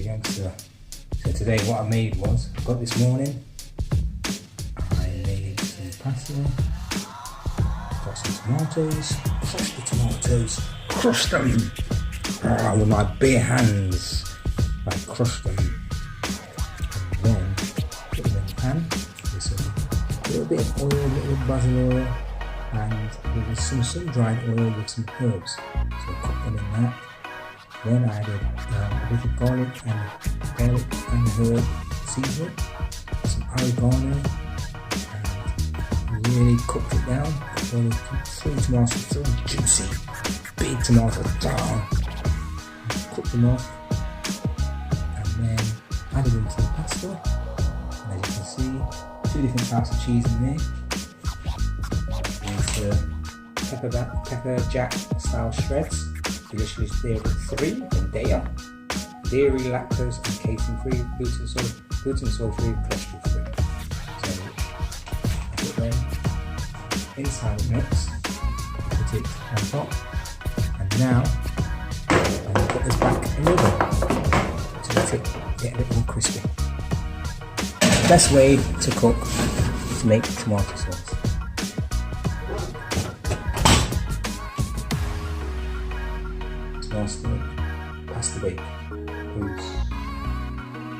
youngster. So today what I made was, got this morning, I made some pasta, got some tomatoes, crushed the tomatoes, crushed them with my bare hands. I crushed them and then put them in the pan with a little bit of oil, a little basil oil, and there was some sun-dried oil with some herbs. So I cooked them in that. Then I added a bit of garlic and herb seasoning, some oregano, and really cooked it down. So the 3 tomatoes, so juicy, big tomatoes down. Cooked them off, and then added them to the pasta. And as you can see, 2 different types of cheese in there. There's pepper jack style shreds. Delicious dairy free from Daya, dairy, lactose and casein free, gluten soy free, cholesterol free. So I put them inside the mix, put it on top, and now I'm going to put this back in the oven to let it get a bit more crispy. The best way to cook is to make tomato sauce. Pasta bake. Oops.